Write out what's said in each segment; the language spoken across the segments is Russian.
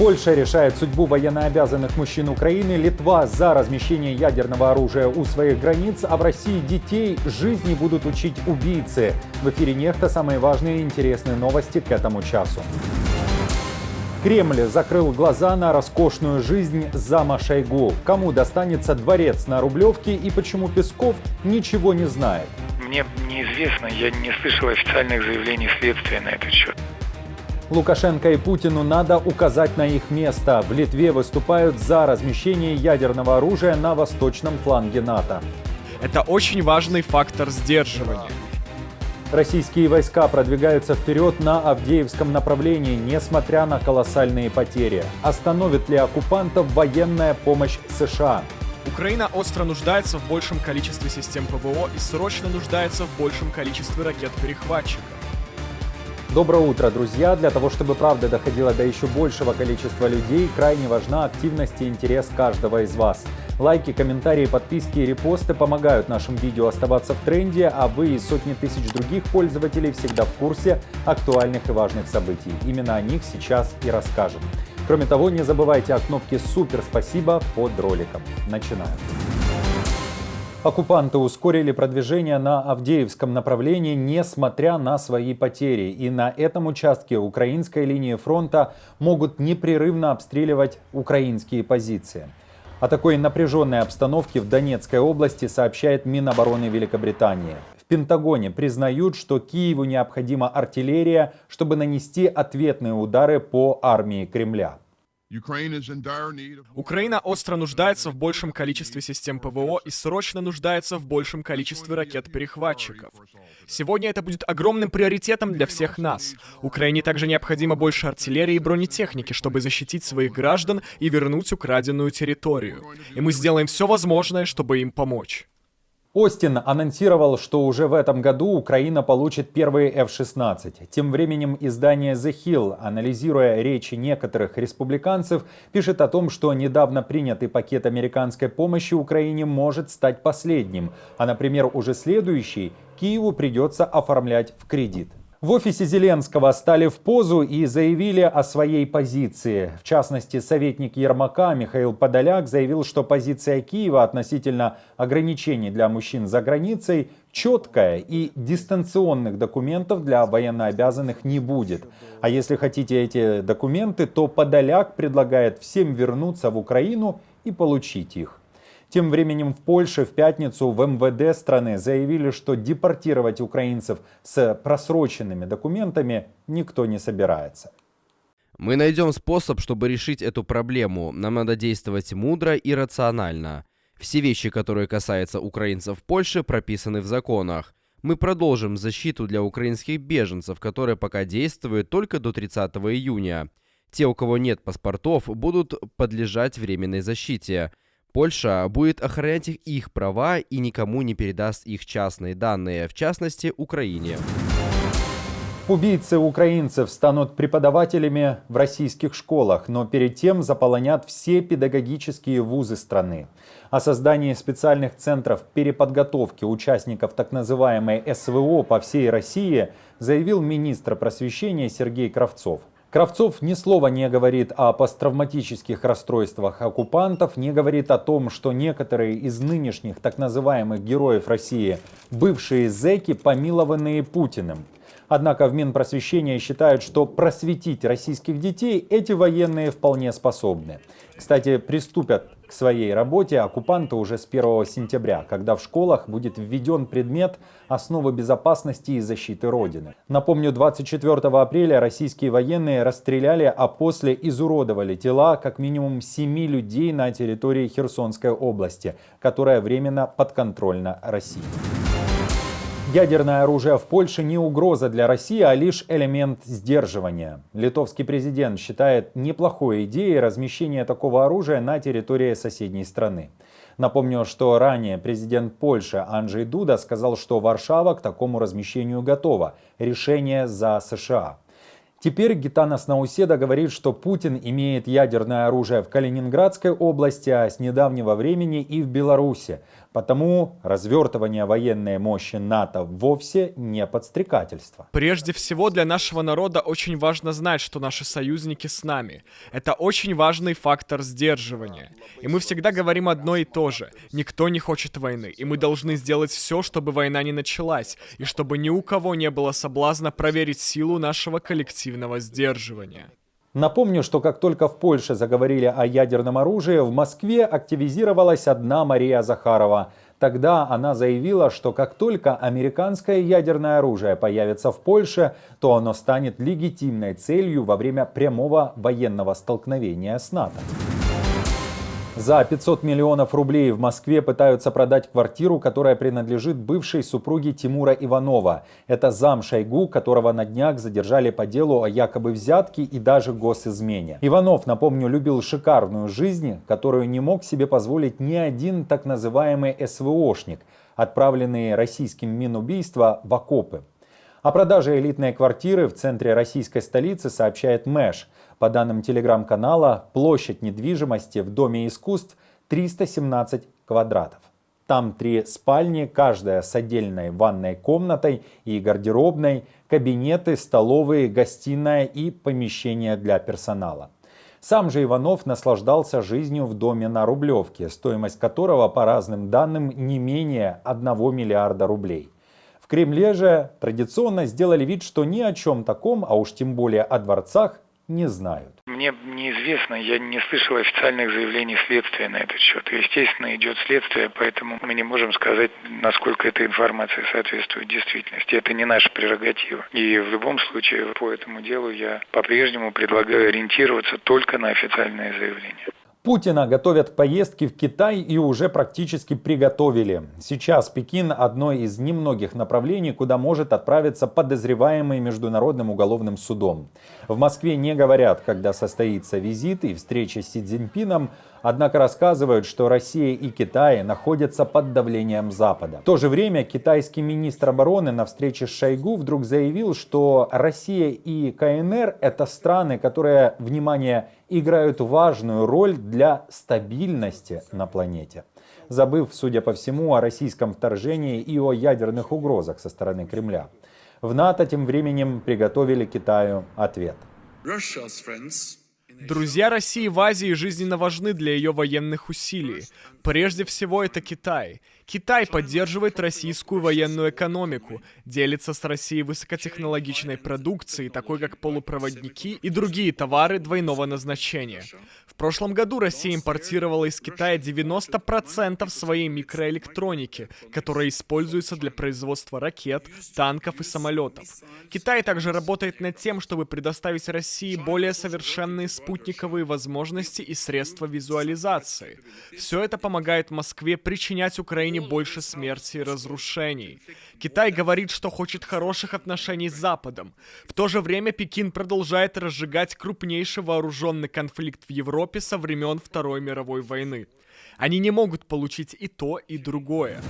Польша решает судьбу военнообязанных мужчин Украины, Литва за размещение ядерного оружия у своих границ, а в России детей жизни будут учить убийцы. В эфире «Нехта» самые важные и интересные новости к этому часу. Кремль закрыл глаза на роскошную жизнь зама Шойгу. Кому достанется дворец на Рублевке и почему Песков ничего не знает? Мне неизвестно, я не слышал официальных заявлений следствия на этот счет. Лукашенко и Путину надо указать на их место. В Литве выступают за размещение ядерного оружия на восточном фланге НАТО. Это очень важный фактор сдерживания. Российские войска продвигаются вперед на Авдеевском направлении, несмотря на колоссальные потери. Остановит ли оккупантов военная помощь США? Украина остро нуждается в большем количестве систем ПВО и срочно нуждается в большем количестве ракет-перехватчиков. Доброе утро, друзья! Для того, чтобы правда доходила до еще большего количества людей, крайне важна активность и интерес каждого из вас. Лайки, комментарии, подписки и репосты помогают нашим видео оставаться в тренде, а вы и сотни тысяч других пользователей всегда в курсе актуальных и важных событий. Именно о них сейчас и расскажем. Кроме того, не забывайте о кнопке «Супер спасибо» под роликом. Начинаем. Оккупанты ускорили продвижение на Авдеевском направлении, несмотря на свои потери. И на этом участке украинской линии фронта могут непрерывно обстреливать украинские позиции. О такой напряженной обстановке в Донецкой области сообщает Минобороны Великобритании. В Пентагоне признают, что Киеву необходима артиллерия, чтобы нанести ответные удары по армии Кремля. Украина остро нуждается в большем количестве систем ПВО и срочно нуждается в большем количестве ракет-перехватчиков. Сегодня это будет огромным приоритетом для всех нас. Украине также необходимо больше артиллерии и бронетехники, чтобы защитить своих граждан и вернуть украденную территорию. И мы сделаем все возможное, чтобы им помочь. Остин анонсировал, что уже в этом году Украина получит первые F-16. Тем временем издание The Hill, анализируя речи некоторых республиканцев, пишет о том, что недавно принятый пакет американской помощи Украине может стать последним, а, например, уже следующий Киеву придется оформлять в кредит. В офисе Зеленского стали в позу и заявили о своей позиции. В частности, советник Ермака Михаил Подоляк заявил, что позиция Киева относительно ограничений для мужчин за границей четкая и дистанционных документов для военнообязанных не будет. А если хотите эти документы, то Подоляк предлагает всем вернуться в Украину и получить их. Тем временем в Польше в пятницу в МВД страны заявили, что депортировать украинцев с просроченными документами никто не собирается. Мы найдем способ, чтобы решить эту проблему. Нам надо действовать мудро и рационально. Все вещи, которые касаются украинцев в Польше, прописаны в законах. Мы продолжим защиту для украинских беженцев, которая пока действует только до 30 июня. Те, у кого нет паспортов, будут подлежать временной защите. Польша будет охранять их права и никому не передаст их частные данные, в частности, Украине. Убийцы украинцев станут преподавателями в российских школах, но перед тем заполонят все педагогические вузы страны. О создании специальных центров переподготовки участников так называемой СВО по всей России заявил министр просвещения Сергей Кравцов. Кравцов ни слова не говорит о посттравматических расстройствах оккупантов, не говорит о том, что некоторые из нынешних так называемых героев России, бывшие зэки, помилованные Путиным. Однако в Минпросвещении считают, что просветить российских детей эти военные вполне способны. Кстати, приступят к своей работе оккупанты уже с 1 сентября, когда в школах будет введен предмет «Основы безопасности и защиты Родины». Напомню, 24 апреля российские военные расстреляли, а после изуродовали тела как минимум 7 людей на территории Херсонской области, которая временно подконтрольна России. Ядерное оружие в Польше не угроза для России, а лишь элемент сдерживания. Литовский президент считает неплохой идеей размещение такого оружия на территории соседней страны. Напомню, что ранее президент Польши Анджей Дуда сказал, что Варшава к такому размещению готова. Решение за США. Теперь Гитанас Науседа говорит, что Путин имеет ядерное оружие в Калининградской области, а с недавнего времени и в Беларуси. Потому развертывание военной мощи НАТО вовсе не подстрекательство. Прежде всего, для нашего народа очень важно знать, что наши союзники с нами. Это очень важный фактор сдерживания. И мы всегда говорим одно и то же. Никто не хочет войны, и мы должны сделать все, чтобы война не началась, и чтобы ни у кого не было соблазна проверить силу нашего коллективного сдерживания. Напомню, что как только в Польше заговорили о ядерном оружии, в Москве активизировалась одна Мария Захарова. Тогда она заявила, что как только американское ядерное оружие появится в Польше, то оно станет легитимной целью во время прямого военного столкновения с НАТО. За 500 миллионов рублей в Москве пытаются продать квартиру, которая принадлежит бывшей супруге Тимура Иванова. Это зам Шойгу, которого на днях задержали по делу о якобы взятке и даже госизмене. Иванов, напомню, любил шикарную жизнь, которую не мог себе позволить ни один так называемый СВОшник, отправленный российским Минубийства в окопы. О продаже элитной квартиры в центре российской столицы сообщает Мэш. По данным телеграм-канала, площадь недвижимости в Доме искусств 317 квадратов. Там 3 спальни, каждая с отдельной ванной комнатой и гардеробной, кабинеты, столовые, гостиная и помещение для персонала. Сам же Иванов наслаждался жизнью в доме на Рублевке, стоимость которого, по разным данным, не менее 1 миллиарда рублей. В Кремле же традиционно сделали вид, что ни о чем таком, а уж тем более о дворцах, не знают. Мне неизвестно, я не слышал официальных заявлений следствия на этот счет. Естественно, идет следствие, поэтому мы не можем сказать, насколько эта информация соответствует действительности. Это не наша прерогатива. И в любом случае по этому делу я по-прежнему предлагаю ориентироваться только на официальные заявления. Путина готовят к поездке в Китай и уже практически приготовили. Сейчас Пекин – одно из немногих направлений, куда может отправиться подозреваемый Международным уголовным судом. В Москве не говорят, когда состоится визит и встреча с Си Цзиньпином, однако рассказывают, что Россия и Китай находятся под давлением Запада. В то же время китайский министр обороны на встрече с Шойгу вдруг заявил, что Россия и КНР – это страны, которые, внимание, играют важную роль для стабильности на планете. Забыв, судя по всему, о российском вторжении и о ядерных угрозах со стороны Кремля. В НАТО тем временем приготовили Китаю ответ. Друзья России в Азии жизненно важны для ее военных усилий. Прежде всего, это Китай. Китай поддерживает российскую военную экономику, делится с Россией высокотехнологичной продукцией, такой как полупроводники и другие товары двойного назначения. В прошлом году Россия импортировала из Китая 90% своей микроэлектроники, которая используется для производства ракет, танков и самолетов. Китай также работает над тем, чтобы предоставить России более совершенные спутниковые возможности и средства визуализации. Все это помогает Москве причинять Украине больше смерти и разрушений. Китай говорит, что хочет хороших отношений с Западом. В то же время Пекин продолжает разжигать крупнейший вооруженный конфликт в Европе со времен Второй мировой войны. Они не могут получить и то, и другое.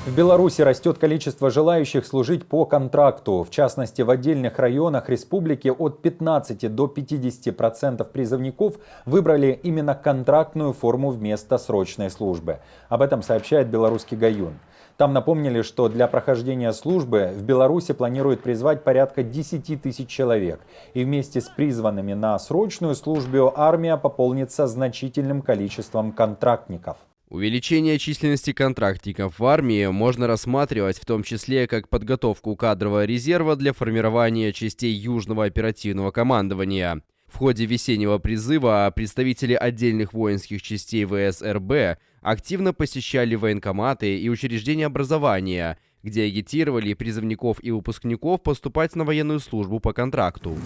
В Беларуси растет количество желающих служить по контракту. В частности, в отдельных районах республики от 15 до 50% призывников выбрали именно контрактную форму вместо срочной службы. Об этом сообщает белорусский Гаюн. Там напомнили, что для прохождения службы в Беларуси планируют призвать порядка 10 тысяч человек. И вместе с призванными на срочную службу армия пополнится значительным количеством контрактников. Увеличение численности контрактников в армии можно рассматривать в том числе как подготовку кадрового резерва для формирования частей Южного оперативного командования. В ходе весеннего призыва представители отдельных воинских частей ВСРБ активно посещали военкоматы и учреждения образования, где агитировали призывников и выпускников поступать на военную службу по контракту.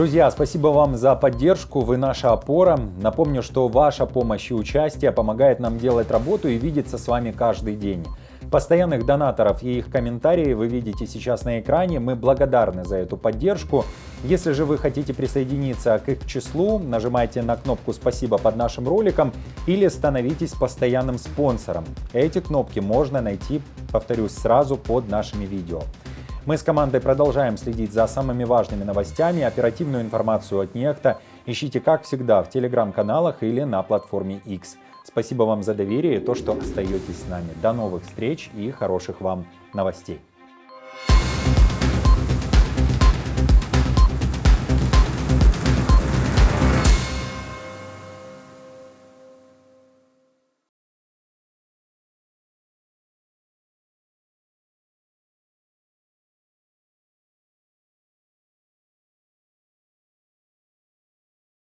Друзья, спасибо вам за поддержку, вы наша опора. Напомню, что ваша помощь и участие помогает нам делать работу и видеться с вами каждый день. Постоянных донаторов и их комментарии вы видите сейчас на экране. Мы благодарны за эту поддержку. Если же вы хотите присоединиться к их числу, нажимайте на кнопку «Спасибо» под нашим роликом или становитесь постоянным спонсором. Эти кнопки можно найти, повторюсь, сразу под нашими видео. Мы с командой продолжаем следить за самыми важными новостями, оперативную информацию от Нехта ищите, как всегда, в телеграм-каналах или на платформе X. Спасибо вам за доверие и то, что остаетесь с нами. До новых встреч и хороших вам новостей.